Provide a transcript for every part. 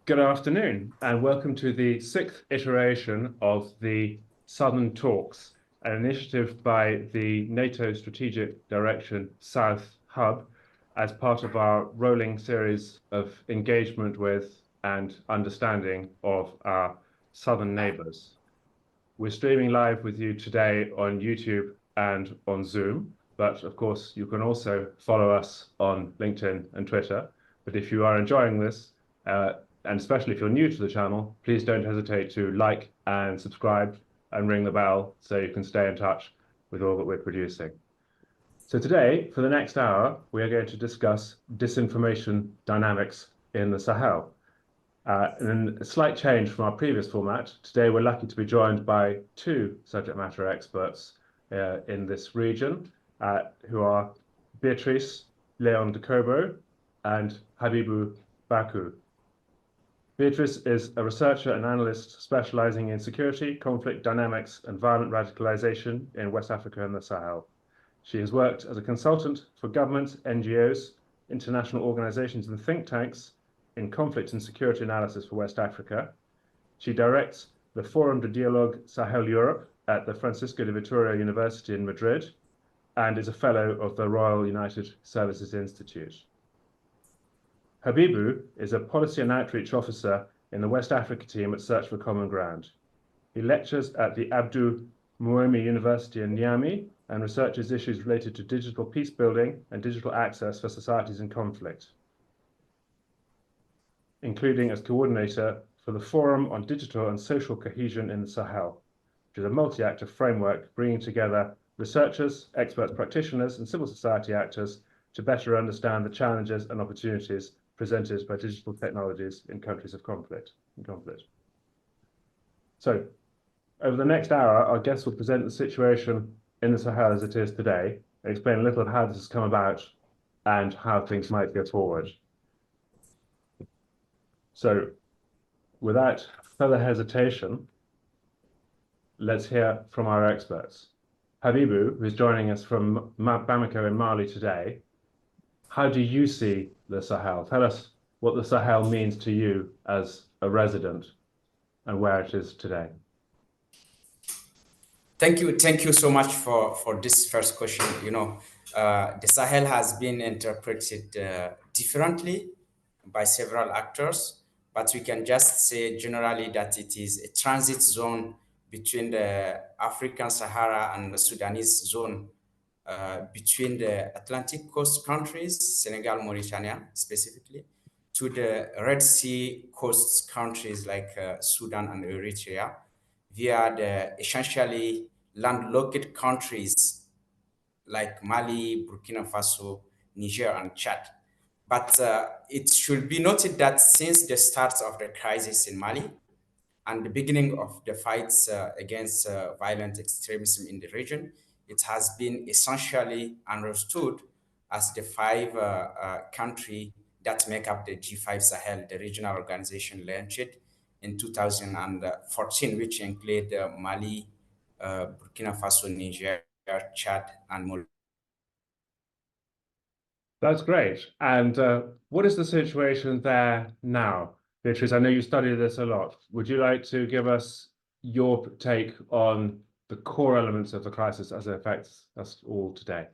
Good afternoon, and welcome to the 6th iteration of the Southern Talks, an initiative by the NATO Strategic Direction South Hub as part of our rolling series of engagement with and understanding of our southern neighbours. We're streaming live with you today on YouTube and on Zoom, but of course you can also follow us on LinkedIn and Twitter. But if you are enjoying this, and especially if you're new to the channel, please don't hesitate to like and subscribe and ring the bell so you can stay in touch with all that we're producing. So today, for the next hour, we are going to discuss disinformation dynamics in the Sahel. And a slight change from our previous format, today we're lucky to be joined by two subject matter experts in this region, who are Beatriz de Leon Cobo and Habibou Bako. Beatriz is a researcher and analyst specialising in security, conflict dynamics, and violent radicalisation in West Africa and the Sahel. She has worked as a consultant for governments, NGOs, international organisations, and think tanks in conflict and security analysis for West Africa. She directs the Forum de Dialogue Sahel Europe at the Francisco de Vitoria University in Madrid and is a fellow of the Royal United Services Institute. Habibou is a policy and outreach officer in the West Africa team at Search for Common Ground. He lectures at the Abdou Moumouni University in Niamey and researches issues related to digital peace building and digital access for societies in conflict, including as coordinator for the Forum on Digital and Social Cohesion in the Sahel, which is a multi-actor framework bringing together researchers, experts, practitioners, and civil society actors to better understand the challenges and opportunities presented by digital technologies in countries of conflict. So, over the next hour, our guests will present the situation in the Sahel as it is today, and explain a little of how this has come about and how things might go forward. So, without further hesitation, let's hear from our experts. Habibou, who's joining us from Bamako in Mali today, how do you see the Sahel? Tell us what the Sahel means to you as a resident and where it is today. Thank you so much for this first question. You know, the Sahel has been interpreted differently by several actors, but we can just say generally that it is a transit zone between the African Sahara and the Sudanese zone, between the Atlantic coast countries, Senegal, Mauritania specifically, to the Red Sea coast countries like Sudan and Eritrea, via the essentially landlocked countries like Mali, Burkina Faso, Niger, and Chad. But it should be noted that since the start of the crisis in Mali and the beginning of the fights against violent extremism in the region, it has been essentially understood as the five countries that make up the G5 Sahel, the regional organization launched in 2014, which include Mali, Burkina Faso, Niger, Chad, and Mali. That's great. And what is the situation there now? Beatriz, I know you study this a lot. Would you like to give us your take on the core elements of the crisis as it affects us all today?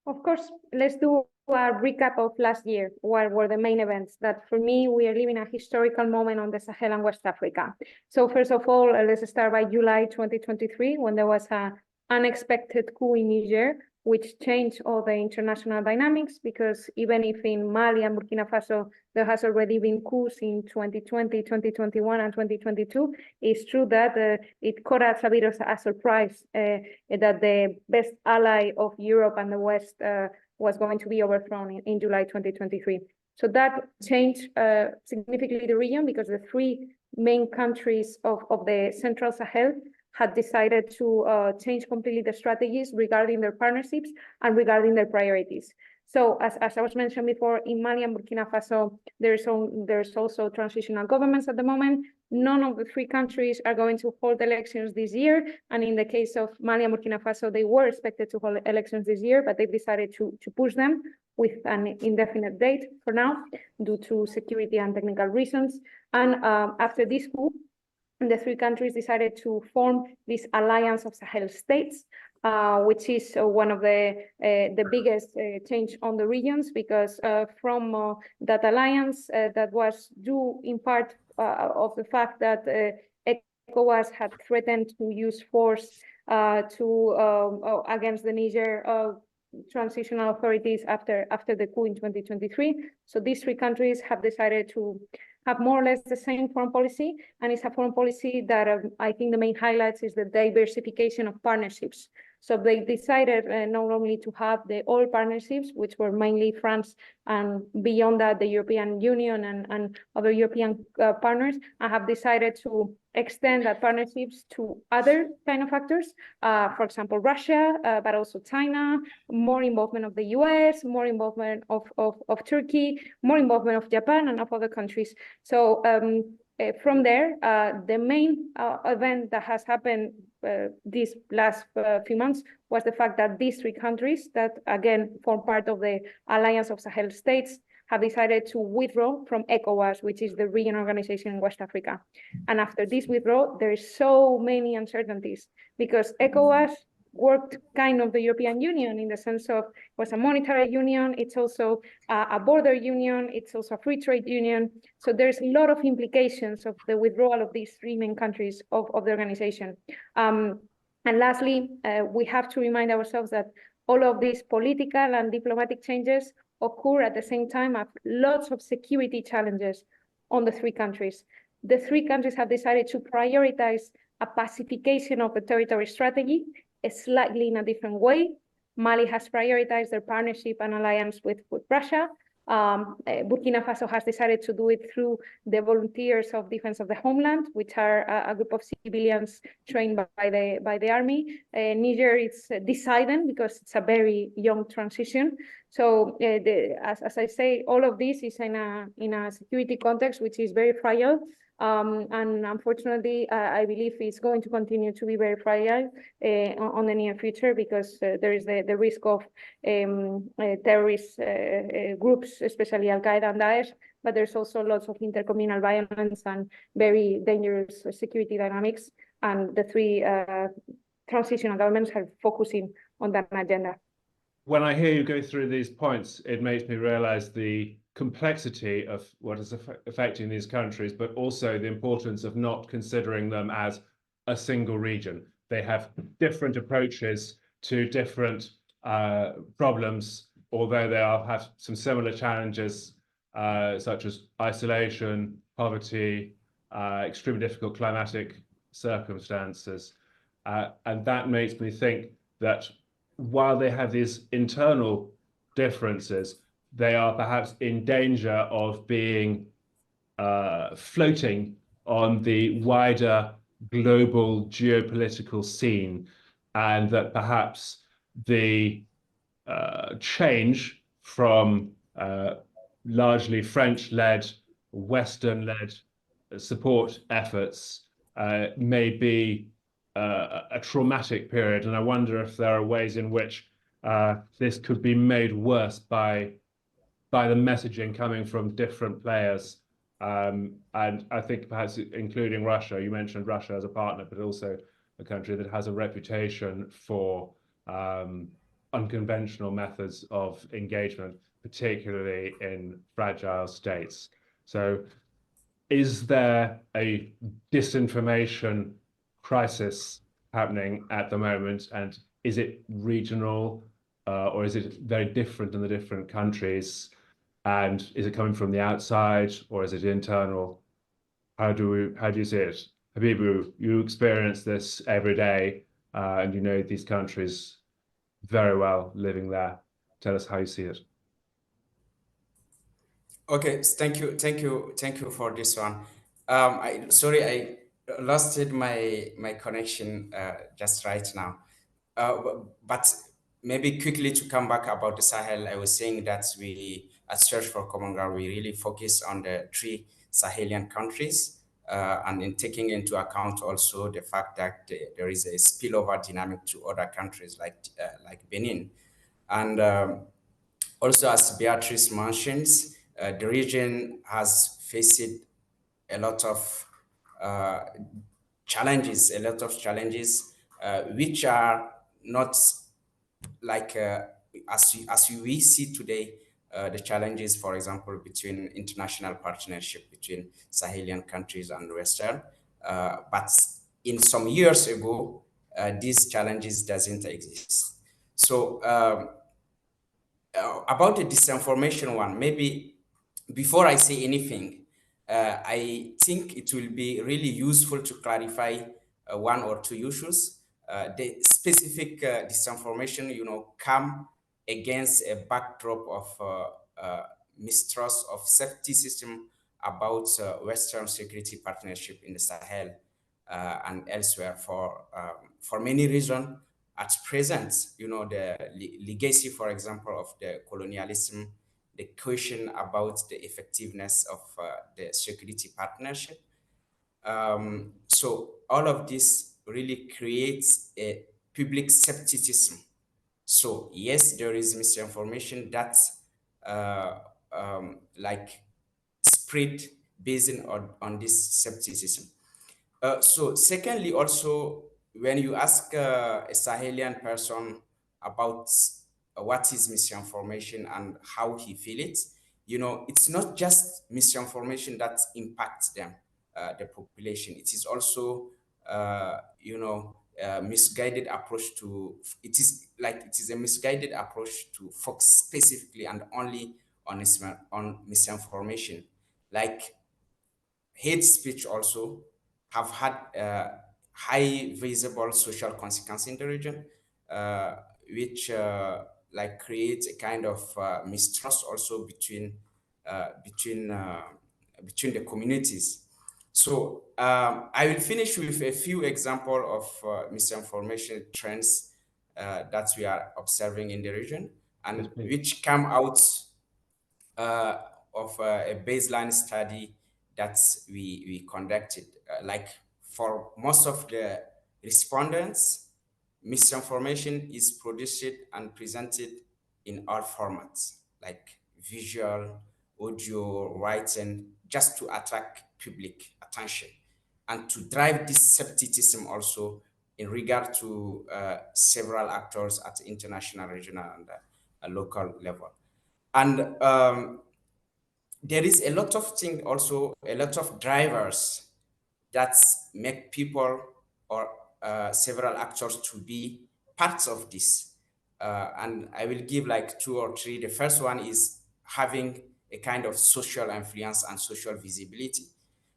Of course, let's do a recap of last year. What were the main events? That for me, we are living a historical moment on the Sahel and West Africa. So first of all, let's start by July 2023, when there was an unexpected coup in Niger, which changed all the international dynamics, because even if in Mali and Burkina Faso, there has already been coups in 2020, 2021, and 2022, it's true that it caught us a bit of a surprise that the best ally of Europe and the West was going to be overthrown in July 2023. So that changed significantly the region, because the three main countries of the Central Sahel had decided to change completely the strategies regarding their partnerships and regarding their priorities. So as I was mentioned before, in Mali and Burkina Faso, there's also transitional governments at the moment. None of the three countries are going to hold elections this year. And in the case of Mali and Burkina Faso, they were expected to hold elections this year, but they've decided to push them with an indefinite date for now, due to security and technical reasons. And after this coup, the three countries decided to form this alliance of Sahel states, which is one of the biggest change on the regions, because from that alliance that was due in part of the fact that ECOWAS had threatened to use force against the Niger transitional authorities after the coup in 2023. So these three countries have decided to have more or less the same foreign policy, and it's a foreign policy that I think the main highlights is the diversification of partnerships. So they decided not only to have the oil partnerships, which were mainly France, and beyond that, the European Union and other European partners, and have decided to extend that partnerships to other kind of actors, for example, Russia, but also China, more involvement of the US, more involvement of Turkey, more involvement of Japan and of other countries. So from there, the main event that has happened these last few months was the fact that these three countries that, again, form part of the Alliance of Sahel States have decided to withdraw from ECOWAS, which is the regional organization in West Africa. And after this withdrawal, there is so many uncertainties, because ECOWAS worked kind of the European Union in the sense of was a monetary union, it's also a border union, it's also a free trade union. So there's a lot of implications of the withdrawal of these three main countries of the organization. And lastly, we have to remind ourselves that all of these political and diplomatic changes occur at the same time of lots of security challenges on the three countries. The three countries have decided to prioritize a pacification of the territory strategy, slightly in a different way. Mali has prioritized their partnership and alliance with Russia. Burkina Faso has decided to do it through the Volunteers of Defense of the Homeland, which are a group of civilians trained by the army. Niger is deciding because it's a very young transition. So as I say, all of this is in a security context which is very fragile. And unfortunately, I believe it's going to continue to be very fragile on the near future, because there is the risk of terrorist groups, especially Al-Qaeda and Daesh, but there's also lots of intercommunal violence and very dangerous security dynamics. And the three transitional governments are focusing on that agenda. When I hear you go through these points, it makes me realize the complexity of what is affecting these countries, but also the importance of not considering them as a single region. They have different approaches to different problems, although they have some similar challenges, such as isolation, poverty, extremely difficult climatic circumstances. And that makes me think that while they have these internal differences, they are perhaps in danger of being floating on the wider global geopolitical scene, and that perhaps the change from largely French-led, Western-led support efforts may be a traumatic period. And I wonder if there are ways in which this could be made worse by the messaging coming from different players. And I think perhaps including Russia. You mentioned Russia as a partner, but also a country that has a reputation for unconventional methods of engagement, particularly in fragile states. So is there a disinformation crisis happening at the moment? And is it regional or is it very different in the different countries? And is it coming from the outside or is it internal? How do you see it? Habibou, you experience this every day and you know these countries very well, living there. Tell us how you see it. Okay, thank you for this one. Sorry, I lost my connection just right now. But maybe quickly to come back about the Sahel, I was saying that we at Search for Common Ground, we really focus on the three Sahelian countries, and in taking into account also the fact that there is a spillover dynamic to other countries like Benin. And Also, as Beatrice mentions, the region has faced a lot of uh, challenges, which are not like as we see today, the challenges, for example, between international partnership between Sahelian countries and Western. But in some years ago, these challenges doesn't exist. So about the disinformation one, maybe before I say anything, I think it will be really useful to clarify one or two issues. The specific disinformation, come against a backdrop of mistrust of safety system about Western security partnership in the Sahel and elsewhere for many reasons. At present, the legacy, for example, of the colonialism, the question about the effectiveness of the security partnership. So all of this really creates a public skepticism. So yes, there is misinformation that like spread based on this skepticism. So secondly, also, when you ask a Sahelian person about what is misinformation and how he feel it, it's not just misinformation that impacts them, the population. It is also, misguided approach to, it is a misguided approach to focus specifically and only on misinformation. Like hate speech also have had high visible social consequence in the region, which like creates a kind of mistrust also between the communities. So I will finish with a few examples of misinformation trends that we are observing in the region and which come out uh, of a baseline study that we conducted. Like for most of the respondents, misinformation is produced and presented in all formats, like visual, audio, writing, just to attract public attention and to drive this skepticism also in regard to several actors at international, regional, and local level. And there is a lot of things also, a lot of drivers that make people or several actors to be parts of this. And I will give like two or three. The first one is having a kind of social influence and social visibility.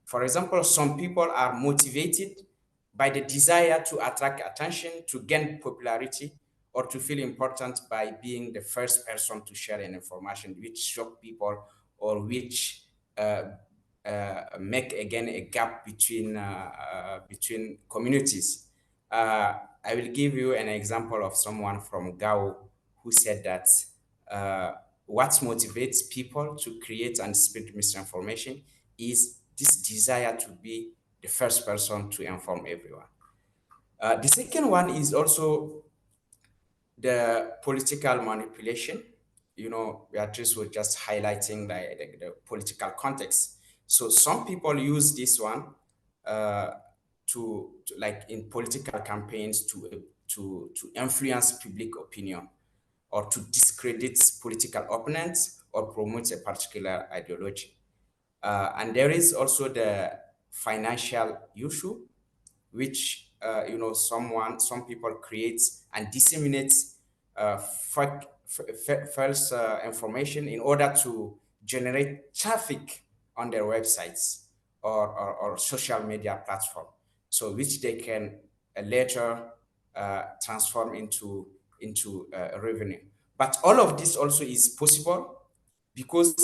For example, some people are motivated by the desire to attract attention, to gain popularity, or to feel important by being the first person to share an information which shock people or which make again a gap between communities. I will give you an example of someone from Gao who said that what motivates people to create and spread misinformation is this desire to be the first person to inform everyone. The second one is also the political manipulation. Beatrice was just highlighting the political context. So some people use this one to like in political campaigns to influence public opinion or to discredit political opponents or promote a particular ideology. And there is also the financial issue, which some people create and disseminate false information in order to generate traffic on their websites or social media platform, so which they can later transform into revenue. But all of this also is possible because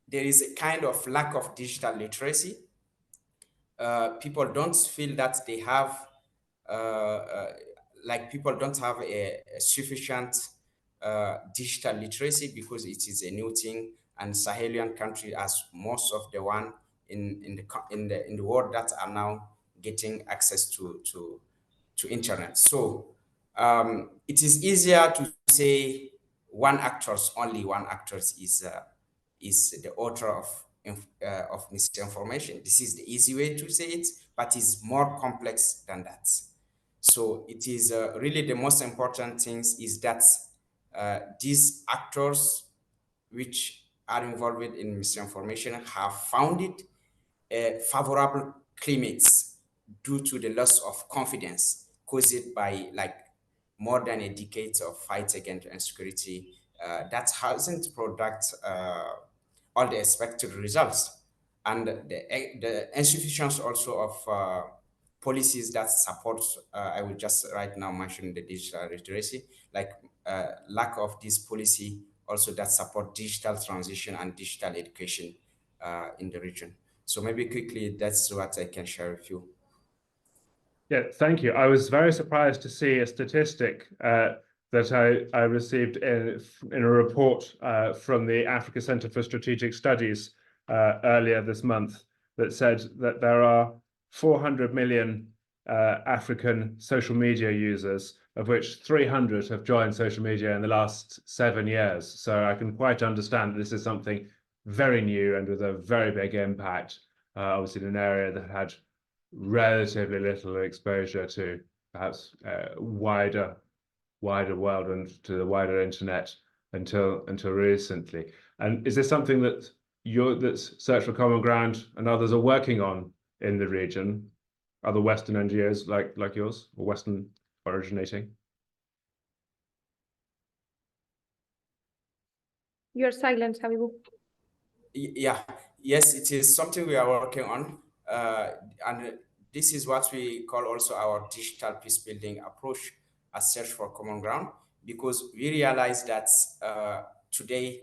there is a kind of lack of digital literacy. People don't feel that they have like people don't have a sufficient digital literacy because it is a new thing, and Sahelian country as most of the one in the world that are now getting access to internet. So it is easier to say only one actor is the author of misinformation. This is the easy way to say it, but it's more complex than that. So it is really the most important things is that these actors which are involved in misinformation have found it favorable climates due to the loss of confidence caused by like more than a decade of fight against insecurity that hasn't produced all the expected results. And the institutions also of policies that support, I will just right now mention the digital literacy, like lack of this policy also that support digital transition and digital education in the region. So maybe quickly, that's what I can share with you. Yeah, thank you. I was very surprised to see a statistic that I received in a report from the Africa Center for Strategic Studies earlier this month that said that there are 400 million African social media users, of which 300 have joined social media in the last 7 years. So I can quite understand this is something very new and with a very big impact, obviously in an area that had relatively little exposure to perhaps wider world and to the wider internet until recently. And is this something that that's Search for Common Ground and others are working on in the region? Other Western NGOs like yours, or Western originating? You're silent, Habibou. Yeah, yes, it is something we are working on. And this is what we call also our digital peace building approach as Search for Common Ground, because we realize that today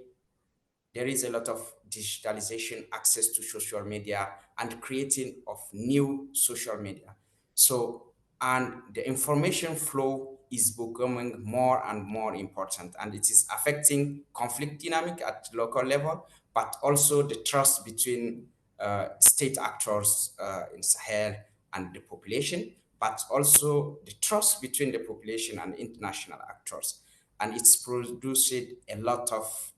there is a lot of digitalization, access to social media, and creating of new social media. So, and the information flow is becoming more and more important, and it is affecting conflict dynamic at local level, but also the trust between state actors in Sahel and the population, but also the trust between the population and international actors. And it's produced a lot of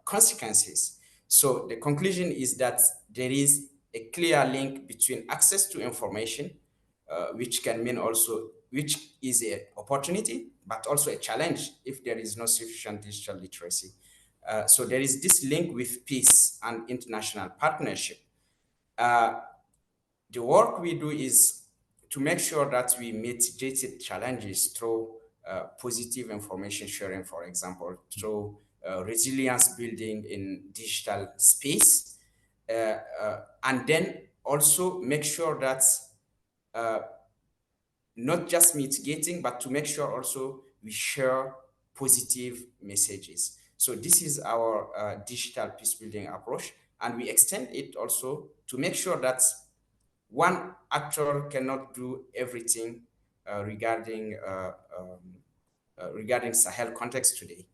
consequences. So the conclusion is that there is a clear link between access to information, which can mean also, which is an opportunity, but also a challenge if there is no sufficient digital literacy. So there is this link with peace and international partnership. The work we do is to make sure that we mitigate challenges through positive information sharing, for example, through resilience building in digital space, and then also make sure that not just mitigating, but to make sure also we share positive messages. So this is our digital peace building approach, and we extend it also to make sure that one actor cannot do everything regarding Sahel context today.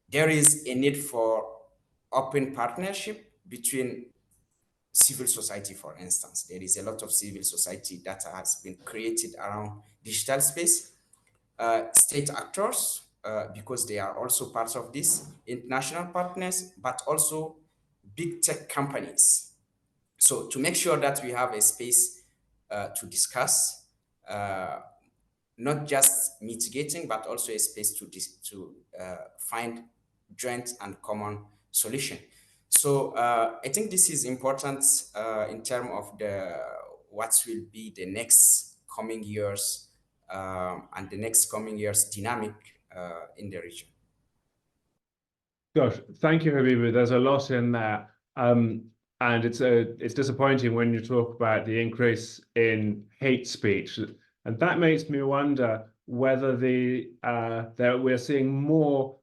There is a need for open partnership between civil society, for instance. There is a lot of civil society that has been created around digital space, state actors, because they are also part of this, international partners, but also big tech companies. So to make sure that we have a space to discuss, not just mitigating, but also a space to find joint and common solution. So I think this is important in terms of what will be the next coming years and the next coming years dynamic in the region. Gosh, thank you, Habibou. There's a lot in there. And it's disappointing when you talk about the increase in hate speech. And that makes me wonder whether that we're seeing more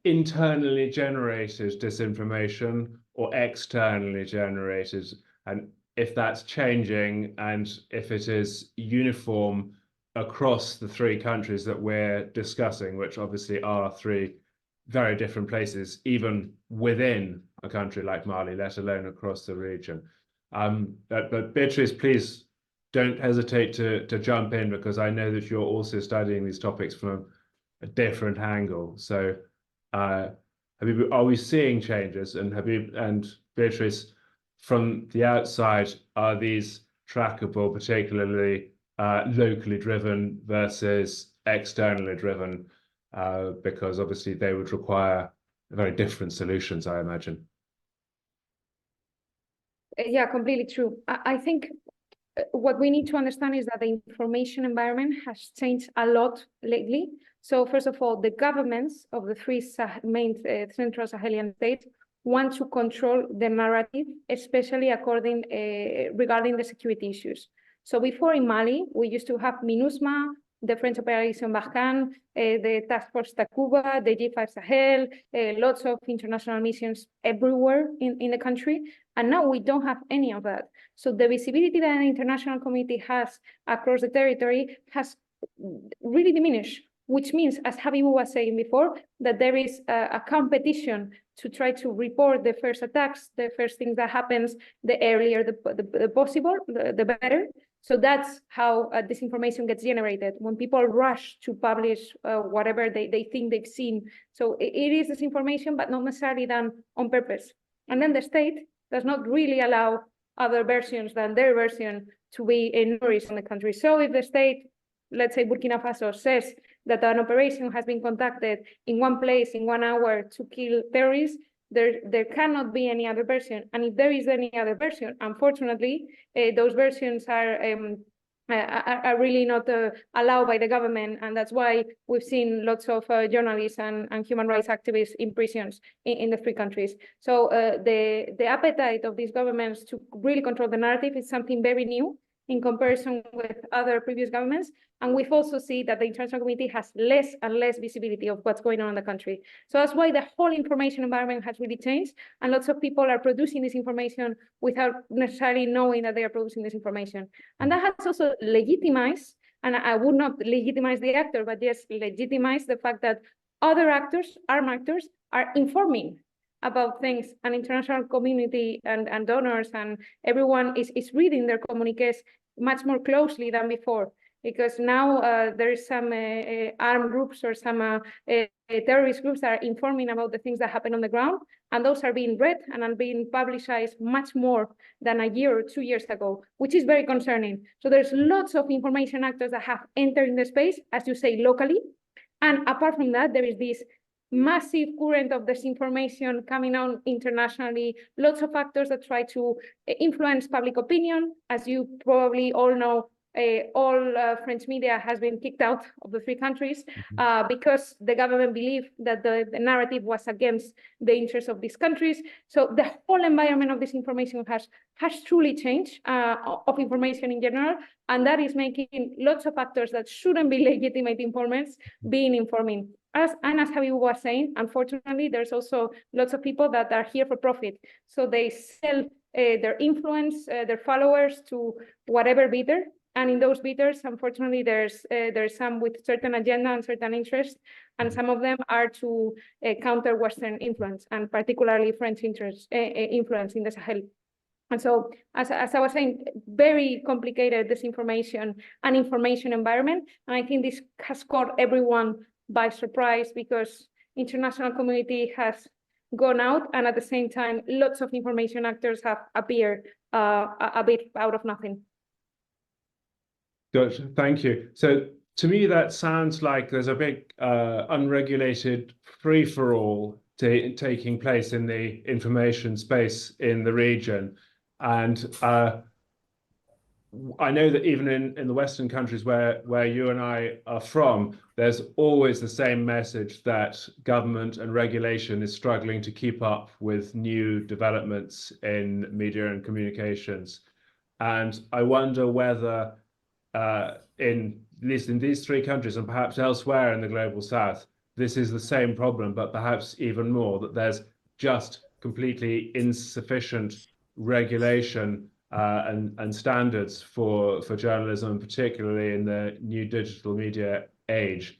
internally generated disinformation or externally generated, and if that's changing and if it is uniform across the three countries that we're discussing, which obviously are three very different places, even within a country like Mali, let alone across the region. But Beatriz, please don't hesitate to jump in, because I know that you're also studying these topics from a different angle. So, Habibou, are we seeing changes? And Habib and Beatrice, from the outside, are these trackable, particularly locally driven versus externally driven? Because obviously they would require very different solutions, I imagine. Yeah, completely true. I think what we need to understand is that the information environment has changed a lot lately. So first of all, the governments of the three main Central Sahelian states want to control the narrative, especially regarding the security issues. So before in Mali, we used to have MINUSMA, the French Operation Barkhane, the Task Force Takuba, the G5 Sahel, lots of international missions everywhere in the country. And now we don't have any of that. So the visibility that the international community has across the territory has really diminished, which means, as Habibou was saying before, that there is a competition to try to report the first attacks, the first things that happens, the earlier the possible, the better. So that's how disinformation gets generated, when people rush to publish whatever they think they've seen. So it is disinformation, but not necessarily done on purpose. And then the state does not really allow other versions than their version to be nourished in the country. So if the state, let's say Burkina Faso, says that an operation has been conducted in one place in 1 hour to kill terrorists, there cannot be any other version. And if there is any other version, unfortunately, those versions are really not allowed by the government. And that's why we've seen lots of journalists and human rights activists in prisons in the three countries. So the appetite of these governments to really control the narrative is something very new in comparison with other previous governments. And we've also seen that the international community has less and less visibility of what's going on in the country. So that's why the whole information environment has really changed. And lots of people are producing this information without necessarily knowing that they are producing this information. And that has also legitimized, and I would not legitimize the actor, but just legitimize the fact that other actors, armed actors, are informing about things, and international community and donors and everyone is reading their communiques much more closely than before, because now there is some armed groups or some terrorist groups that are informing about the things that happen on the ground, and those are being read and are being publicized much more than a year or 2 years ago, which is very concerning. So there's lots of information actors that have entered in the space, as you say, locally. And apart from that, there is this massive current of disinformation coming on internationally, lots of actors that try to influence public opinion. As you probably all know, all French media has been kicked out of the three countries because the government believed that the narrative was against the interests of these countries. So the whole environment of disinformation has truly changed, of information in general, and that is making lots of actors that shouldn't be legitimate informants being informing. As Habibou was saying, unfortunately, there's also lots of people that are here for profit. So they sell their influence, their followers to whatever bidder. And in those bidders, unfortunately, there's some with certain agenda and certain interests, and some of them are to counter Western influence, and particularly French influence in the Sahel. And so, as I was saying, very complicated disinformation and information environment. And I think this has caught everyone by surprise, because international community has gone out, and at the same time, lots of information actors have appeared a bit out of nothing. Gotcha. Thank you. So to me, that sounds like there's a big unregulated free-for-all taking place in the information space in the region. And I know that even in the Western countries where you and I are from, there's always the same message that government and regulation is struggling to keep up with new developments in media and communications. And I wonder whether, at least in these three countries and perhaps elsewhere in the global south, this is the same problem, but perhaps even more, that there's just completely insufficient regulation and standards for journalism, particularly in the new digital media age.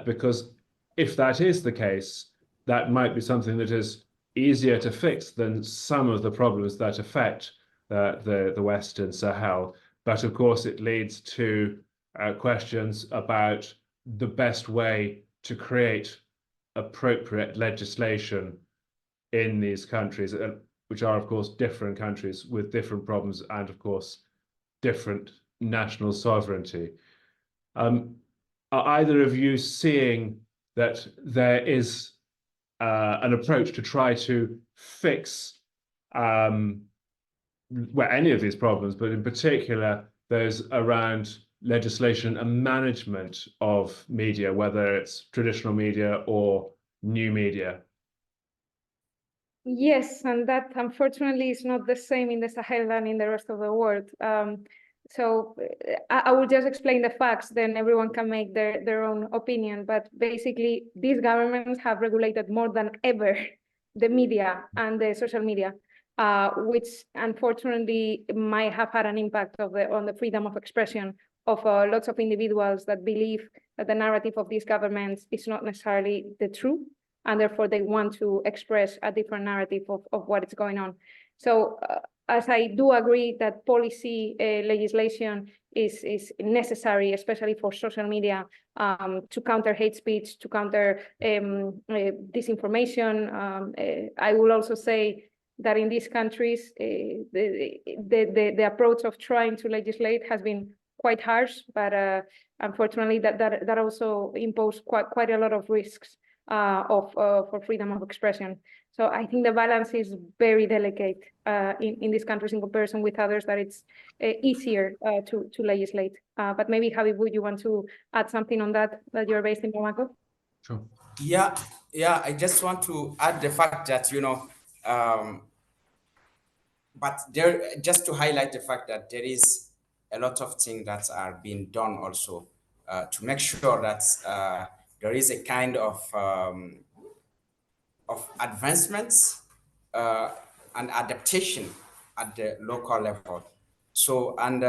Because if that is the case, that might be something that is easier to fix than some of the problems that affect the Western Sahel. But of course, it leads to questions about the best way to create appropriate legislation in these countries, which are, of course, different countries with different problems and, of course, different national sovereignty. Are either of you seeing that there is an approach to try to fix any of these problems, but in particular those around legislation and management of media, whether it's traditional media or new media? Yes, and that unfortunately is not the same in the Sahel than in the rest of the world. So I will just explain the facts, then everyone can make their own opinion. But basically, these governments have regulated more than ever the media and the social media, which unfortunately might have had an impact on the freedom of expression of lots of individuals that believe that the narrative of these governments is not necessarily the truth, and therefore they want to express a different narrative of what is going on. So as I do agree that policy legislation is necessary, especially for social media, to counter hate speech, to counter disinformation. I will also say that in these countries, the approach of trying to legislate has been quite harsh, but unfortunately that also imposed quite a lot of risks for freedom of expression. So I think the balance is very delicate in these countries in comparison with others, that it's easier to legislate. But maybe Habibou, you want to add something on that you're based in Bamako? Sure. Yeah, I just want to add the fact that, but there, just to highlight the fact that there is a lot of things that are being done also to make sure that there is a kind of advancements and adaptation at the local level. So, and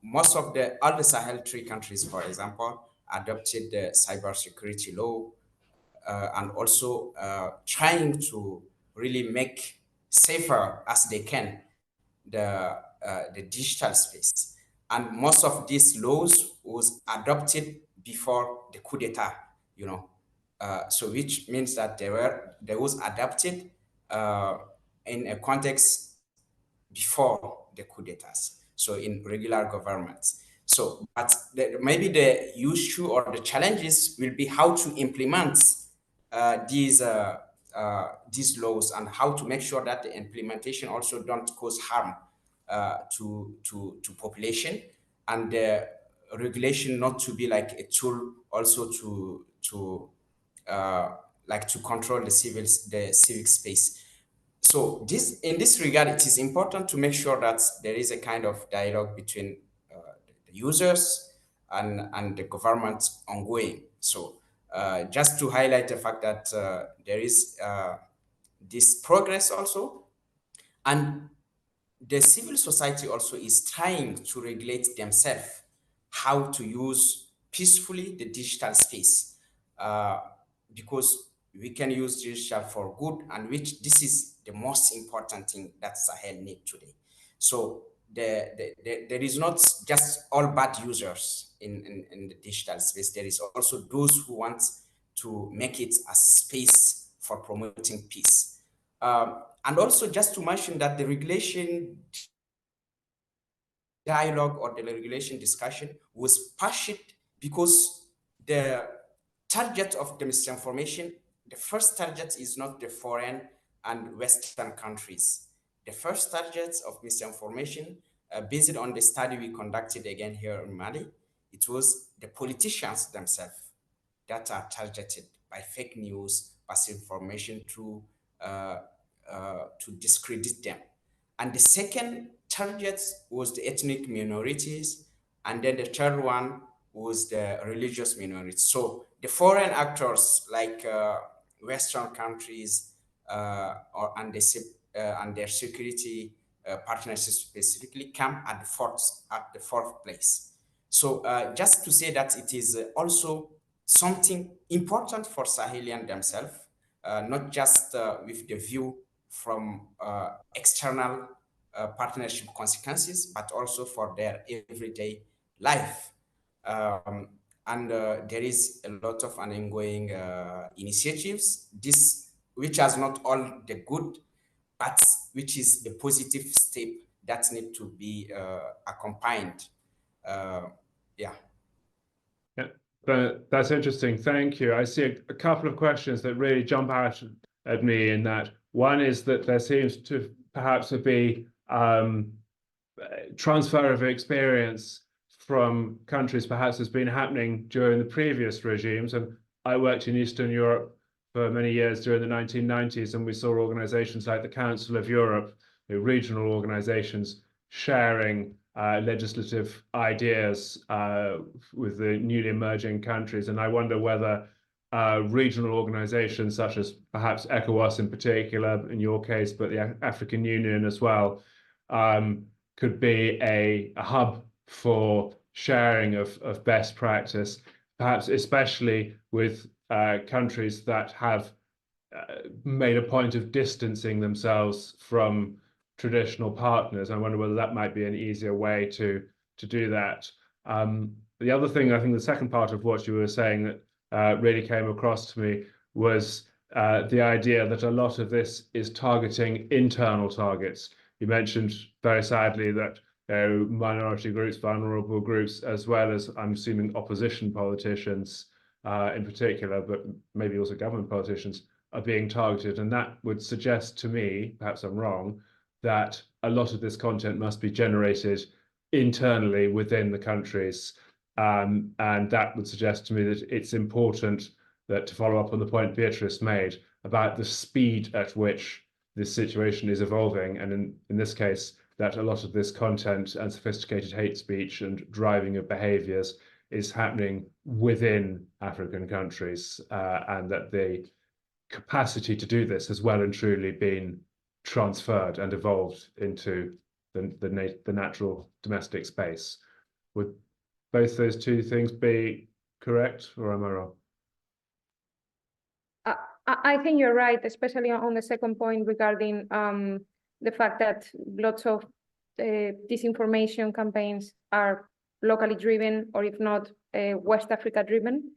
most of all the Sahel 3 countries, for example, adopted the cybersecurity law, and also trying to really make safer as they can the digital space. And most of these laws was adopted before the coup d'etat, so which means that they was adapted in a context before the coup d'etats, so in regular governments. So, but maybe the issue or the challenges will be how to implement these laws, and how to make sure that the implementation also don't cause harm to population, and the regulation not to be like a tool also to control the civic space. So in this regard, it is important to make sure that there is a kind of dialogue between the users and the government ongoing. So just to highlight the fact that there is this progress also, and the civil society also is trying to regulate themselves how to use peacefully the digital space, because we can use digital for good, and which this is the most important thing that Sahel need today. So there is not just all bad users in the digital space. There is also those who want to make it a space for promoting peace. And also just to mention that the regulation dialogue or the regulation discussion was pushed because the target of the misinformation, the first target is not the foreign and Western countries. The first target of misinformation, based on the study we conducted again here in Mali, it was the politicians themselves that are targeted by fake news, passive information to discredit them. And the second target was the ethnic minorities, and then the third one was the religious minorities. So the foreign actors like Western countries and their security partnerships specifically come at the fourth place. So just to say that it is also something important for Sahelian themselves, not just with the view from external partnership consequences, but also for their everyday life. and there is a lot of ongoing initiatives, this which has not all the good, but which is a positive step that need to be accompanied. Yeah. Yeah, that's interesting. Thank you. I see a couple of questions that really jump out at me in that. One is that there seems to perhaps be transfer of experience from countries perhaps has been happening during the previous regimes. And I worked in Eastern Europe for many years during the 1990s, and we saw organizations like the Council of Europe, the regional organizations, sharing legislative ideas with the newly emerging countries. And I wonder whether regional organizations such as perhaps ECOWAS in particular, in your case, but the African Union as well, could be a hub for sharing of best practice, perhaps especially with countries that have made a point of distancing themselves from traditional partners. I wonder whether that might be an easier way to do that. The other thing, I think the second part of what you were saying that really came across to me was the idea that a lot of this is targeting internal targets. You mentioned very sadly that minority groups, vulnerable groups, as well as, I'm assuming, opposition politicians in particular, but maybe also government politicians, are being targeted. And that would suggest to me, perhaps I'm wrong, that a lot of this content must be generated internally within the countries. And that would suggest to me that it's important that, to follow up on the point Beatrice made about the speed at which this situation is evolving, and in this case, that a lot of this content and sophisticated hate speech and driving of behaviors is happening within African countries, and that the capacity to do this has well and truly been transferred and evolved into the natural domestic space. Would both those two things be correct, or am I wrong? I think you're right, especially on the second point regarding the fact that lots of disinformation campaigns are locally driven, or if not, West Africa driven.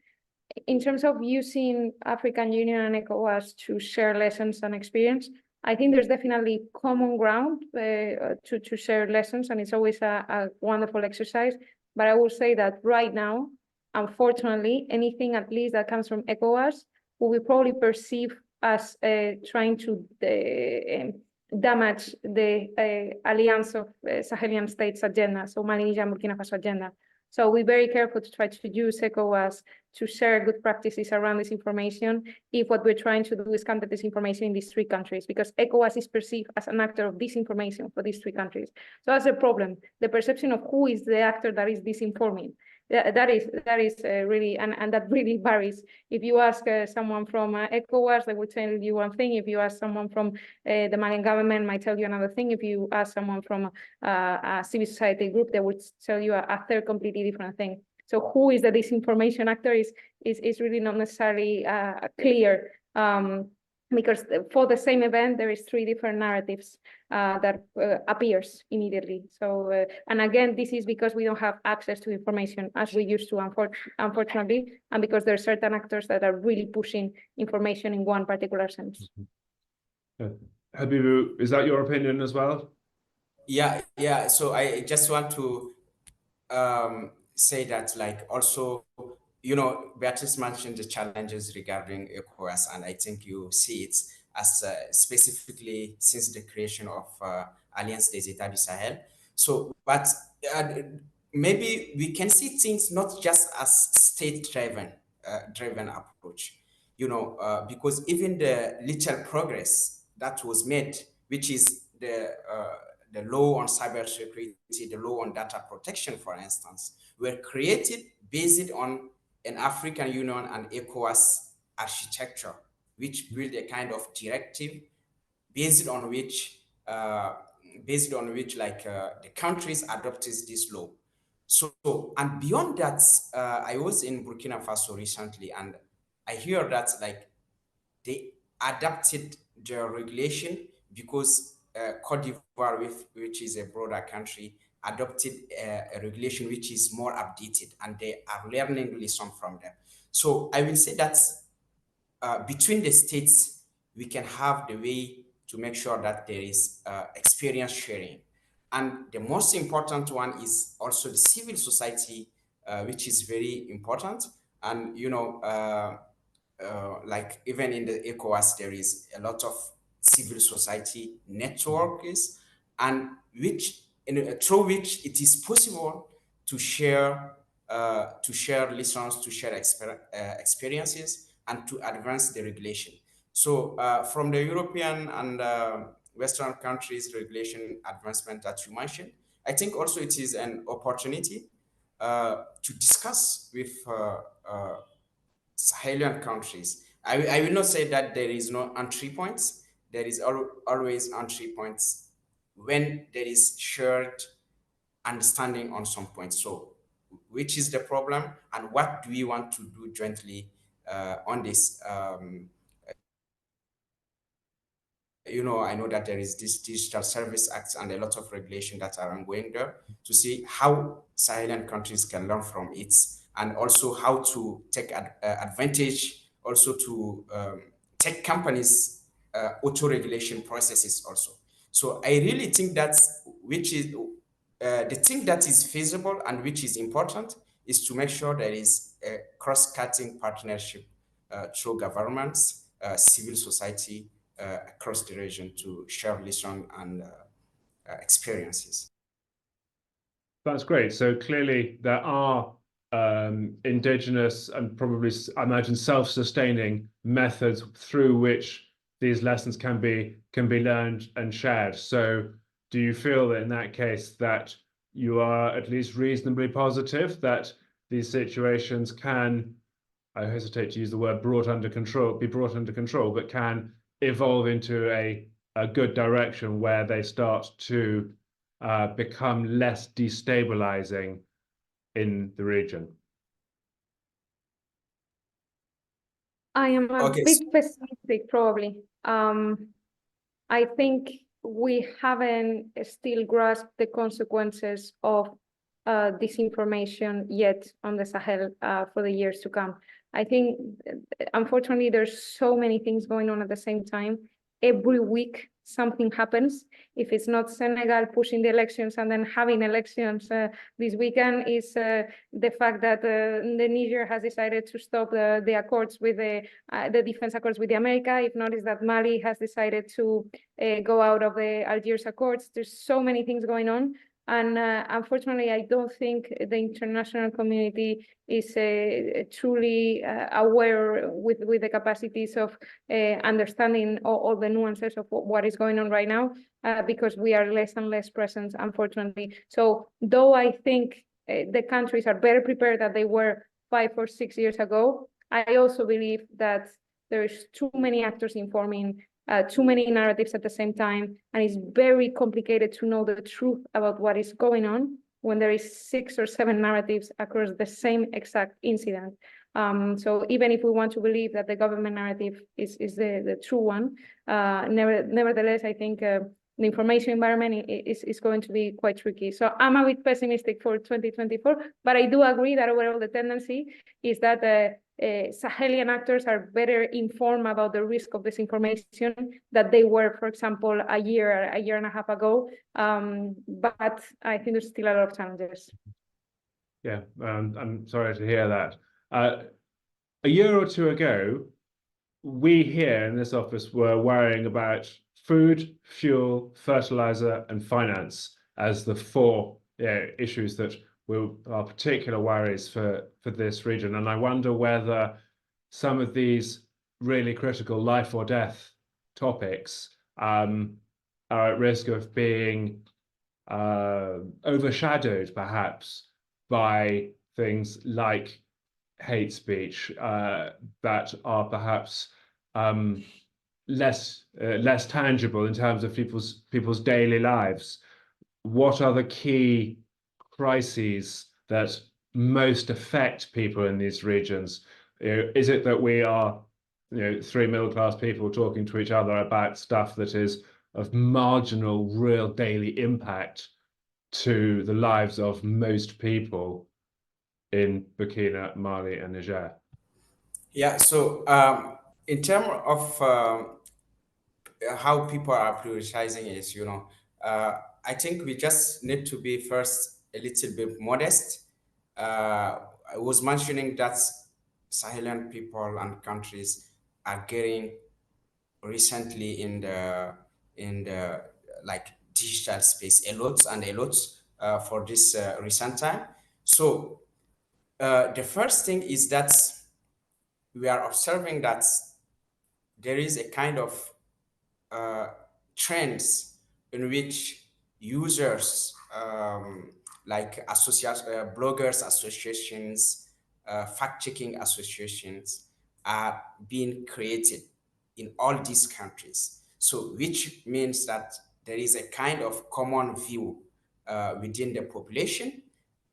In terms of using African Union and ECOWAS to share lessons and experience, I think there's definitely common ground to share lessons, and it's always a wonderful exercise. But I will say that right now, unfortunately, anything at least that comes from ECOWAS will be probably perceived as trying to damage the Alliance of Sahelian States agenda, so Mali, Niger, Burkina Faso agenda. So we're very careful to try to use ECOWAS to share good practices around this information if what we're trying to do is counter disinformation in these three countries, because ECOWAS is perceived as an actor of disinformation for these three countries. So that's the problem, the perception of who is the actor that is disinforming. That is really, and that really varies. If you ask someone from ECOWAS, they will tell you one thing. If you ask someone from the Malian government, might tell you another thing. If you ask someone from a civil society group, they would tell you a third completely different thing. So who is the disinformation actor is really not necessarily clear. Because for the same event, there is three different narratives that appears immediately. So, and again, this is because we don't have access to information as we used to, unfortunately, and because there are certain actors that are really pushing information in one particular sense. Habibou, is that your opinion as well? Yeah. So I just want to say that, like, also, you know, Beatrice mentioned the challenges regarding ECOWAS, and I think you see it as specifically since the creation of Alliance des États du Sahel. So, but maybe we can see things not just as state-driven approach, you know, because even the little progress that was made, which is the law on cybersecurity, the law on data protection, for instance, were created based on an African Union and ECOWAS architecture, which built a kind of directive based on which the countries adopted this law. So, and beyond that, I was in Burkina Faso recently, and I hear that, like, they adapted their regulation because Cote d'Ivoire, which is a broader country, adopted a regulation which is more updated, and they are learning lesson from them. So I will say that between the states, we can have the way to make sure that there is experience sharing. And the most important one is also the civil society, which is very important. And, like even in the ECOWAS, there is a lot of civil society networks, and through which it is possible to share lessons, to share experiences, and to advance the regulation. So from the European and Western countries regulation advancement that you mentioned, I think also it is an opportunity to discuss with Sahelian countries. I will not say that there is no entry points. There is always entry points when there is shared understanding on some points. So which is the problem, and what do we want to do jointly on this? I know that there is this Digital Service Act and a lot of regulation that are ongoing there, to see how Sahelian countries can learn from it, and also how to take advantage, also to take companies auto-regulation processes also. So I really think that's the thing that is feasible and which is important is to make sure there is a cross-cutting partnership through governments, civil society, across the region, to share lessons and experiences. That's great. So clearly there are indigenous and probably, I imagine, self-sustaining methods through which these lessons can be learned and shared. So do you feel that in that case that you are at least reasonably positive that these situations can, I hesitate to use the word be brought under control, but can evolve into a good direction where they start to become less destabilizing in the region? I am a bit pessimistic, probably. I think we haven't still grasped the consequences of disinformation yet on the Sahel for the years to come. I think, unfortunately, there's so many things going on at the same time. Every week, something happens. If it's not Senegal pushing the elections and then having elections this weekend, is the fact that the Niger has decided to stop the accords with the defense accords with the America. If not, is that Mali has decided to go out of the Algiers Accords. There's so many things going on. And unfortunately, I don't think the international community is truly aware with the capacities of understanding all the nuances of what is going on right now, because we are less and less present, unfortunately. So though I think the countries are better prepared than they were 5 or 6 years ago, I also believe that there's too many actors informing, too many narratives at the same time, and it's very complicated to know the truth about what is going on when there is 6 or 7 narratives across the same exact incident. So even if we want to believe that the government narrative is the true one, nevertheless, I think the information environment is going to be quite tricky. So I'm a bit pessimistic for 2024, but I do agree that overall the tendency is that Sahelian actors are better informed about the risk of disinformation than they were, for example, a year and a half ago. But I think there's still a lot of challenges. Yeah, I'm sorry to hear that. A year or two ago, we here in this office were worrying about food, fuel, fertilizer, and finance as the 4 issues that are particular worries for this region. And I wonder whether some of these really critical life or death topics are at risk of being overshadowed perhaps by things like hate speech that are perhaps less tangible in terms of people's daily lives. What are the key crises that most affect people in these regions? Is it that we are 3 middle-class people talking to each other about stuff that is of marginal, real daily impact to the lives of most people in Burkina, Mali, and Niger? Yeah, so in terms of how people are prioritizing is, I think we just need to be first a little bit modest. I was mentioning that Sahelian people and countries are getting recently in the like digital space a lot and a lot for this recent time. So the first thing is that we are observing that there is a kind of uh, trends in which users like bloggers associations, fact-checking associations are being created in all these countries. So which means that there is a kind of common view within the population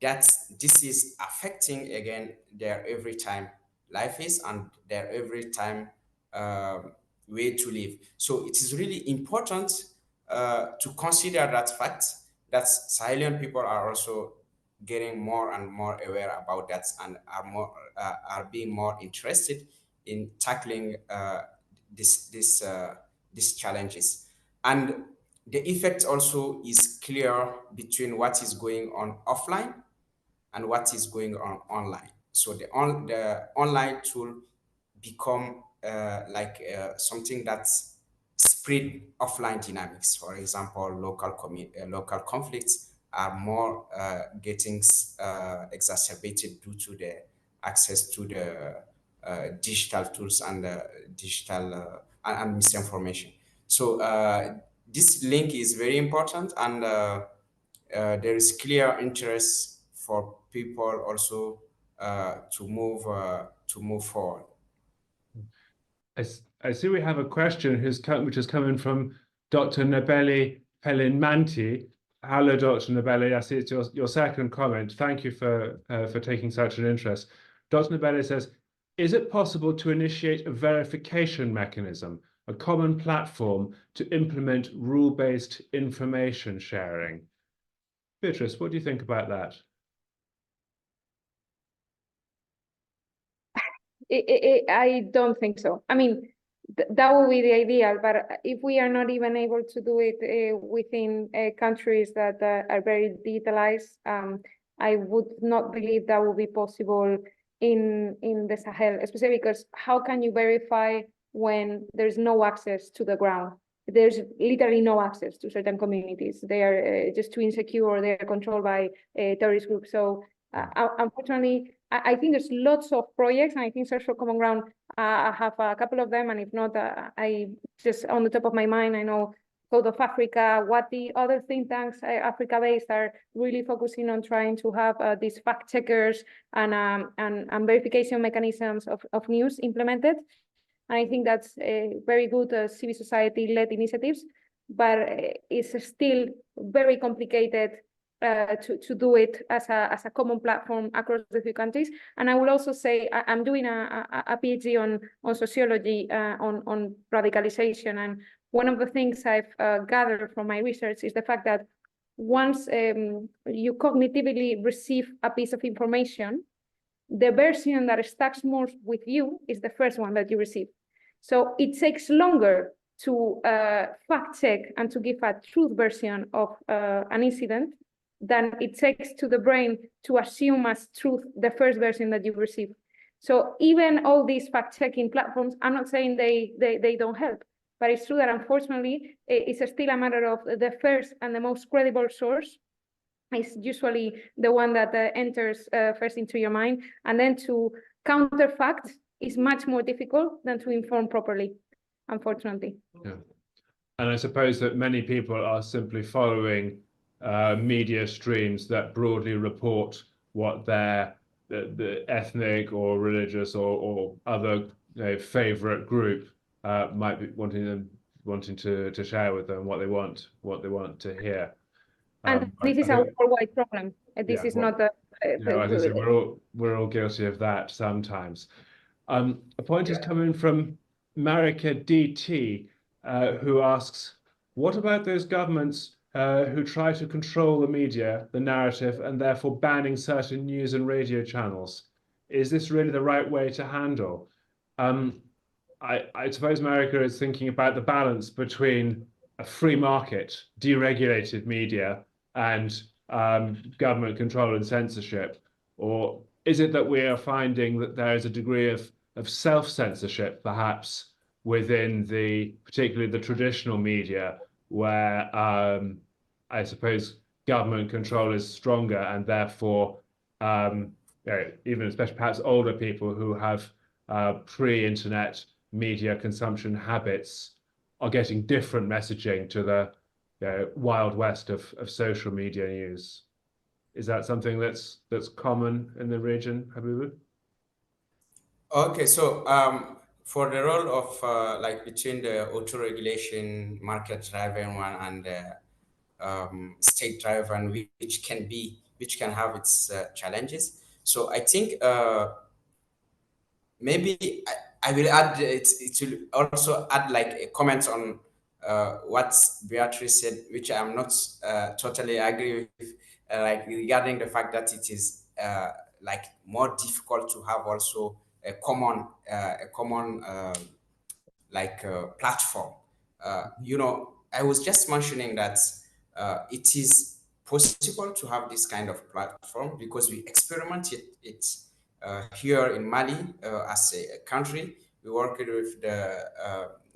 that this is affecting again their every time life is and their every time way to live. So it is really important to consider that fact that Sahelian people are also getting more and more aware about that and are being more interested in tackling these challenges. And the effect also is clear between what is going on offline and what is going on online. So the online tool become something that's spread offline dynamics. For example, local conflicts are more getting exacerbated due to the access to the digital tools and digital and misinformation. So this link is very important, and there is clear interest for people also to move forward. I see we have a question which is coming from Dr. Nabeli Pelinmanti. Hello, Dr. Nabeli. I see it's your second comment. Thank you for taking such an interest. Dr. Nabeli says, is it possible to initiate a verification mechanism, a common platform to implement rule-based information sharing? Beatrice, what do you think about that? I don't think so. I mean, that would be the ideal, but if we are not even able to do it within countries that are very digitalized, I would not believe that would be possible in the Sahel, especially because how can you verify when there's no access to the ground? There's literally no access to certain communities. They are just too insecure, or they are controlled by terrorist groups. So unfortunately, I think there's lots of projects, and I think Social Common Ground, I have a couple of them, and if not, I just on the top of my mind, I know Code of Africa, what the other think tanks, Africa-based, are really focusing on trying to have these fact checkers and verification mechanisms of news implemented. And I think that's very good civil society-led initiatives, but it's still very complicated to do it as a common platform across the few countries. And I will also say I'm doing a PhD on sociology on radicalisation, and one of the things I've gathered from my research is the fact that once you cognitively receive a piece of information, the version that stacks more with you is the first one that you receive. So it takes longer to fact check and to give a truth version of an incident than it takes to the brain to assume as truth the first version that you receive. So even all these fact-checking platforms, I'm not saying they don't help, but it's true that unfortunately it's still a matter of the first and the most credible source is usually the one that enters first into your mind, and then to counter fact is much more difficult than to inform properly, unfortunately. Yeah. And I suppose that many people are simply following media streams that broadly report what their the ethnic or religious or other favorite group might be wanting to share with them what they want to hear. And this is a worldwide problem. This is not a. As I said, we're all guilty of that sometimes. A point is coming from Marika DT, who asks, what about those governments who try to control the media, the narrative, and therefore banning certain news and radio channels. Is this really the right way to handle? I suppose America is thinking about the balance between a free market, deregulated media, and government control and censorship. Or is it that we are finding that there is a degree of self-censorship, perhaps, within particularly the traditional media, where I suppose government control is stronger, and therefore, even especially perhaps older people who have pre-internet media consumption habits are getting different messaging to the wild west of social media news. Is that something that's common in the region, Habibou? Okay, so for the role of like between the auto-regulation, market-driven one, and state-driven, which can have its challenges. So I think maybe I will add it will also add like a comment on what Beatrice said, which I'm not totally agree with, like regarding the fact that it is like more difficult to have also a common platform. You know, I was just mentioning that it is possible to have this kind of platform because we experimented it here in Mali as a country. We worked with the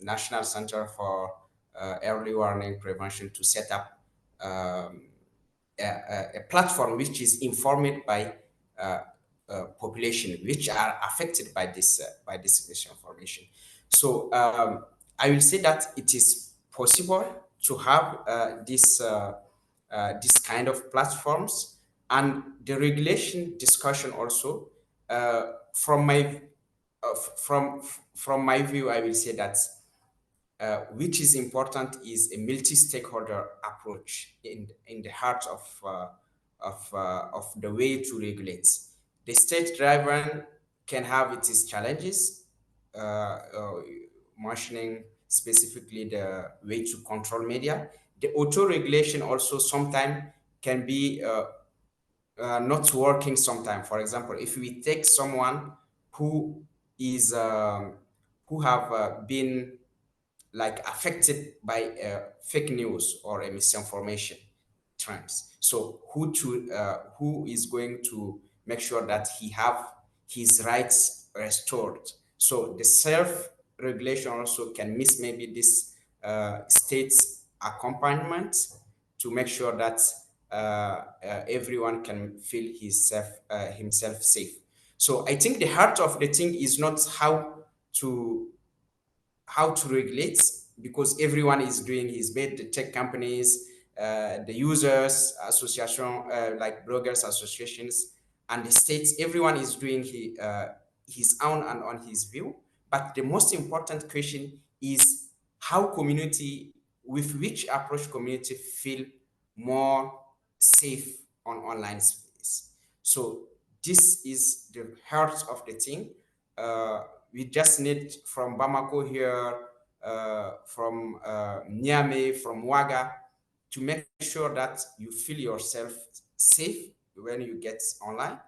National Center for Early Warning Prevention to set up a platform which is informed by population which are affected by this misinformation. So I will say that it is possible to have this kind of platforms, and the regulation discussion also. From my view, I will say that which is important is a multi-stakeholder approach in the heart of the way to regulate. The state-driven can have its challenges, mentioning specifically the way to control media. The auto-regulation also sometimes can be not working sometimes. For example, if we take someone who is who have been like affected by fake news or a misinformation trends. So who is going to make sure that he have his rights restored? So the self-regulation also can miss maybe this state's accompaniment to make sure that everyone can feel himself safe. So I think the heart of the thing is not how to regulate, because everyone is doing his bit. The tech companies, the users association, like bloggers associations, and the states, everyone is doing his own and on his view. But the most important question is how community, with which approach community feel more safe on online space. So this is the heart of the thing. We just need from Bamako here, from Niamey, from Ouaga, to make sure that you feel yourself safe when you get online.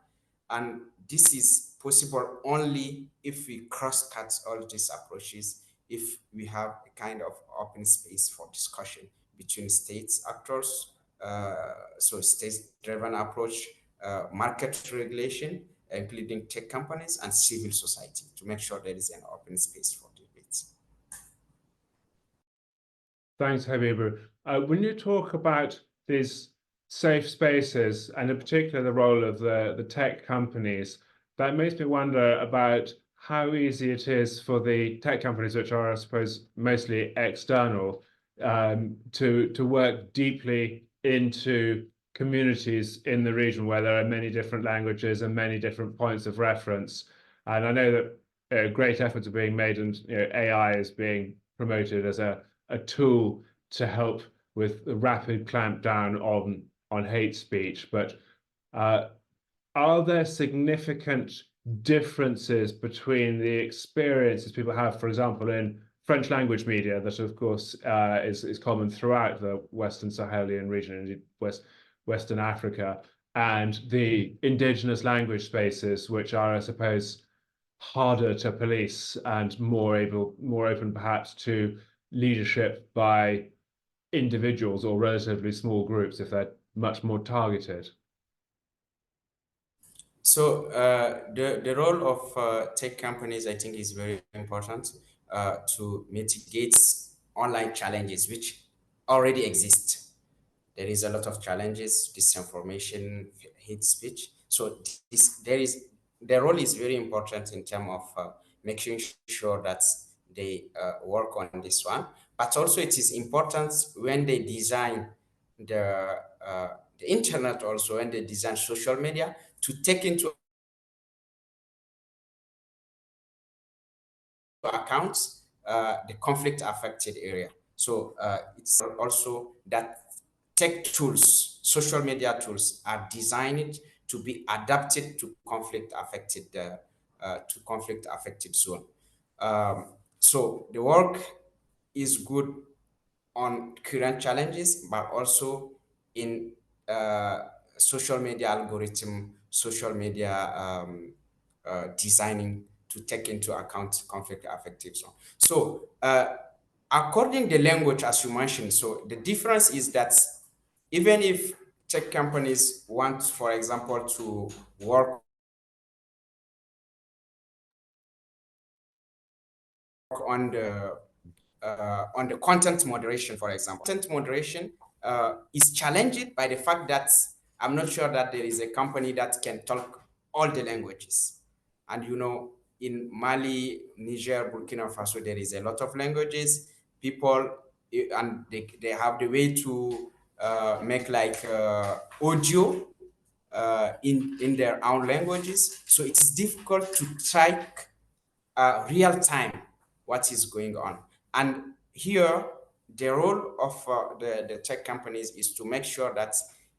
And this is possible only if we cross-cut all these approaches, if we have a kind of open space for discussion between states actors, so state-driven approach, market regulation, including tech companies and civil society, to make sure there is an open space for debates. Thanks, Habibou. When you talk about these safe spaces, and in particular the role of the tech companies, that makes me wonder about how easy it is for the tech companies, which are, I suppose, mostly external, to work deeply into communities in the region where there are many different languages and many different points of reference. And I know that great efforts are being made, and AI is being promoted as a tool to help with the rapid clampdown on hate speech. But are there significant differences between the experiences people have, for example, in French language media that, of course, is common throughout the Western Sahelian region, indeed Western Africa, and the indigenous language spaces, which are, I suppose, harder to police and more open perhaps to leadership by individuals or relatively small groups if they're much more targeted. So the role of tech companies, I think, is very important to mitigate online challenges which already exist. There is a lot of challenges, disinformation, hate speech. So their role is very important in terms of making sure that they work on this one. But also it is important when they design the internet, also when they design social media, to take into account the conflict affected area. So it's also that tech tools, social media tools, are designed to be adapted to conflict affected zone. So the work is good on current challenges, but also in social media algorithm, social media designing to take into account conflict affected zone. So according to the language, as you mentioned, so the difference is that even if tech companies want, for example, to work on the content moderation, for example, content moderation is challenged by the fact that I'm not sure that there is a company that can talk all the languages. And you know, in Mali, Niger, Burkina Faso, there is a lot of languages. People, and they have the way to make like audio in their own languages. So it's difficult to track real time what is going on. And here, the role of the tech companies is to make sure that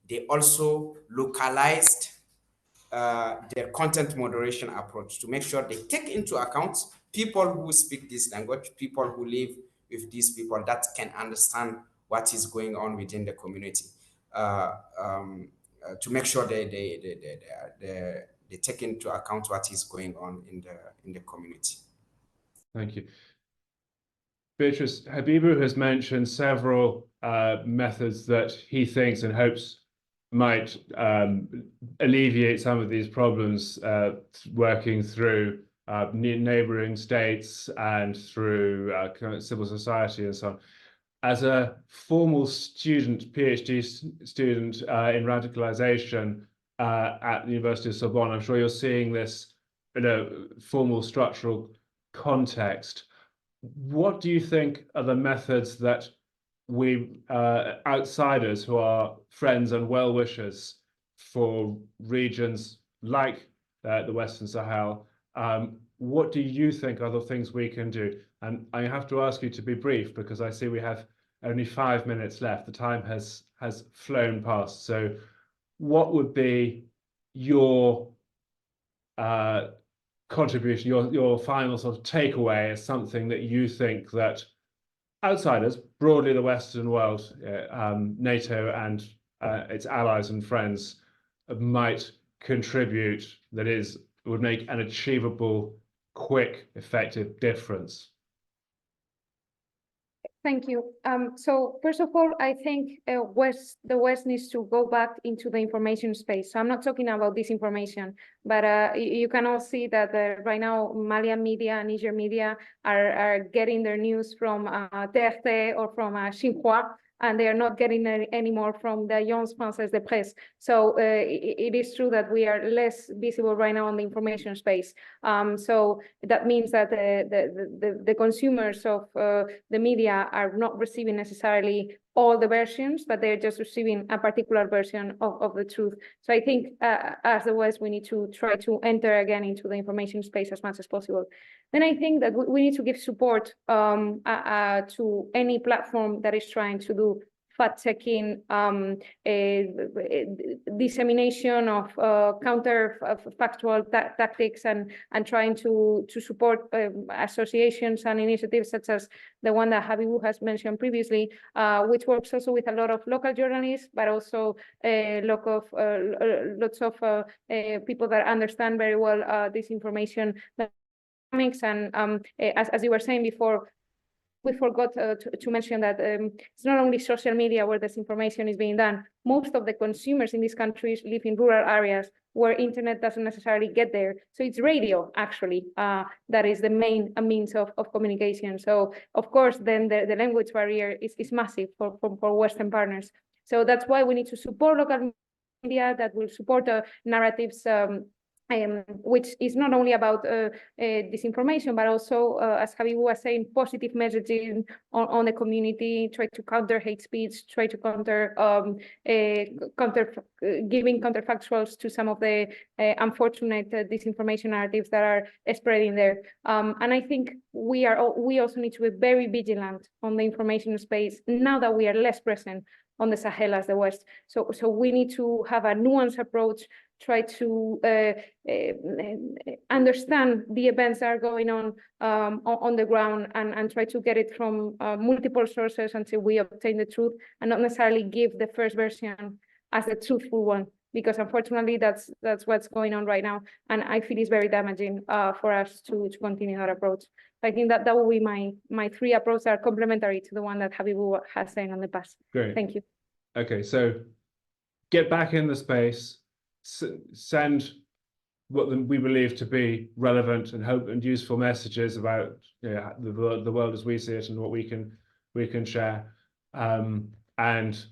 they also localized their content moderation approach, to make sure they take into account people who speak this language, people who live with these people, that can understand what is going on within the community, to make sure they take into account what is going on in the community. Thank you. Beatriz, Habibou has mentioned several methods that he thinks and hopes might alleviate some of these problems, working through neighboring states and through civil society and so on. As a formal student, PhD student in radicalisation at the University of Sorbonne, I'm sure you're seeing this in a formal structural context. What do you think are the methods that we outsiders who are friends and well-wishers for regions like the Western Sahel, what do you think are the things we can do? And I have to ask you to be brief because I see we have only 5 minutes left. The time has flown past. So what would be your contribution, your final sort of takeaway as something that you think that outsiders, broadly the Western world, NATO and its allies and friends, might contribute, that would make an achievable, quick, effective difference? Thank you. So first of all, I think the West needs to go back into the information space. So I'm not talking about disinformation, but you can all see that right now Malian media, Niger media are getting their news from TRT or from Xinhua, and they are not getting any more from the Agence Française de Presse. So it is true that we are less visible right now on the information space. So that means that the consumers of the media are not receiving necessarily all the versions, but they're just receiving a particular version of the truth. So I think as the West, we need to try to enter again into the information space as much as possible. Then I think that we need to give support to any platform that is trying to do fact-checking, dissemination of counterfactual tactics, and trying to support associations and initiatives such as the one that Habibou has mentioned previously, which works also with a lot of local journalists, but also lots of people that understand very well disinformation dynamics. And as you were saying before, we forgot to mention that it's not only social media where disinformation is being done. Most of the consumers in these countries live in rural areas where internet doesn't necessarily get there. So it's radio, actually, that is the main means of communication. So, of course, then the language barrier is massive for Western partners. So that's why we need to support local media that will support narratives which is not only about disinformation, but also, as Habibou was saying, positive messaging on the community, try to counter hate speech, try to counter giving counterfactuals to some of the unfortunate disinformation narratives that are spreading there. And I think we also need to be very vigilant on the information space now that we are less present on the Sahel as the West. So we need to have a nuanced approach, try to understand the events that are going on the ground, and try to get it from multiple sources until we obtain the truth, and not necessarily give the first version as the truthful one, because unfortunately that's what's going on right now, and I feel it's very damaging for us to continue that approach. I think that will be my three approaches that are complementary to the one that Habibou has said in the past. Great. Thank you. Okay, so get back in the space, send what we believe to be relevant and useful messages about the world as we see it and what we can share. And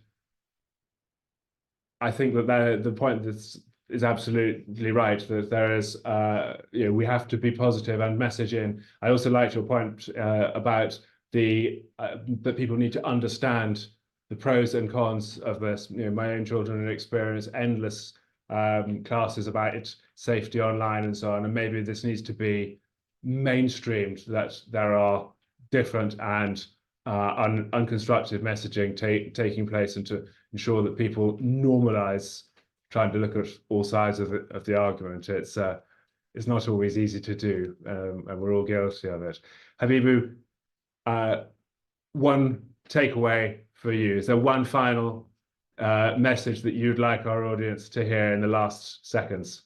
I think that the point is absolutely right, that there is we have to be positive and message in. I also liked your point about that people need to understand the pros and cons of this. My own children experience endless classes about its safety online and so on, and maybe this needs to be mainstreamed, that there are different and unconstructive messaging taking place, and to ensure that people normalize trying to look at all sides of the argument. It's not always easy to do, and we're all guilty of it. Habibou, one takeaway for you. Is there one final message that you'd like our audience to hear in the last seconds?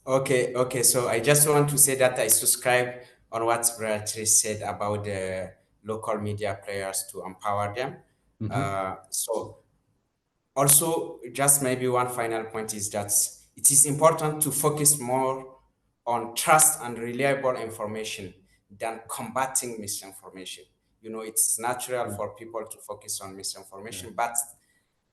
Okay. So I just want to say that I subscribe on what Beatriz said about the local media players to empower them. So also, just maybe one final point is that it is important to focus more on trust and reliable information than combating misinformation. It's natural for people to focus on misinformation, but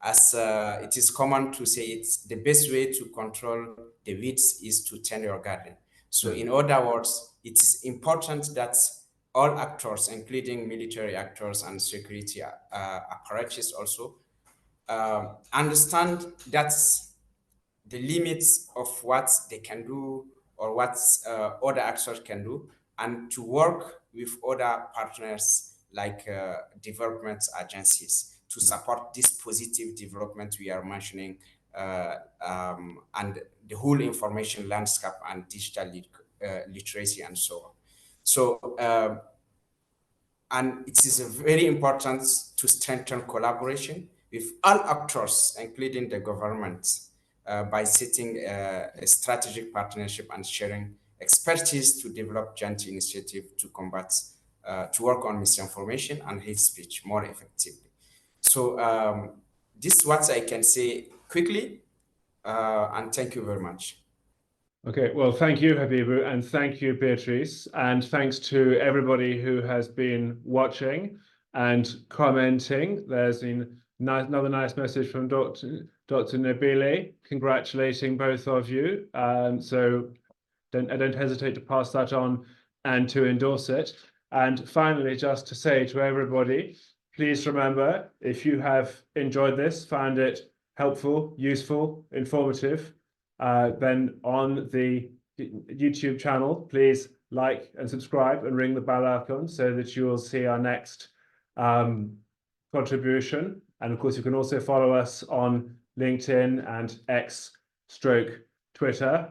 as it is common to say, it's the best way to control the weeds is to tend your garden. So in other words, it is important that all actors, including military actors and security apparatus also, understand that's the limits of what they can do or what other actors can do, and to work with other partners like development agencies to support this positive development we are mentioning, and the whole information landscape and digital literacy and so on. So, and it is very important to strengthen collaboration with all actors, including the government, by setting a strategic partnership and sharing expertise to develop joint initiative to combat, to work on misinformation and hate speech more effectively. So this is what I can say quickly, and thank you very much. Okay, well, thank you, Habibou, and thank you, Beatriz, and thanks to everybody who has been watching and commenting. There's been another nice message from Dr. Nabile, congratulating both of you. So don't hesitate to pass that on and to endorse it. And finally, just to say to everybody, please remember, if you have enjoyed this, found it helpful, useful, informative, then on the YouTube channel, please like and subscribe and ring the bell icon so that you will see our next contribution. And of course, you can also follow us on LinkedIn and X/Twitter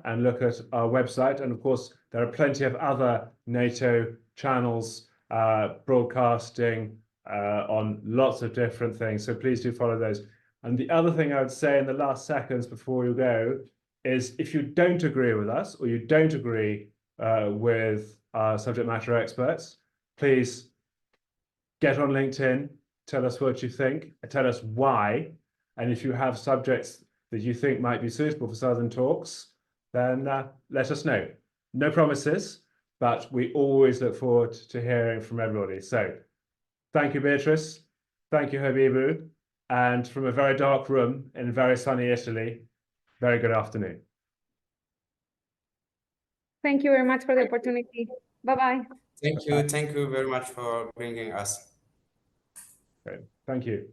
and look at our website. And of course, there are plenty of other NATO channels broadcasting on lots of different things. So please do follow those. And the other thing I would say in the last seconds before you go is if you don't agree with us or you don't agree with our subject matter experts, please get on LinkedIn, tell us what you think, tell us why. And if you have subjects that you think might be suitable for Southern Talks, then let us know. No promises, but we always look forward to hearing from everybody. So thank you, Beatrice. Thank you, Habibou. And from a very dark room in very sunny Italy, very good afternoon. Thank you very much for the opportunity. Bye-bye. Thank you very much for bringing us. Great. Thank you.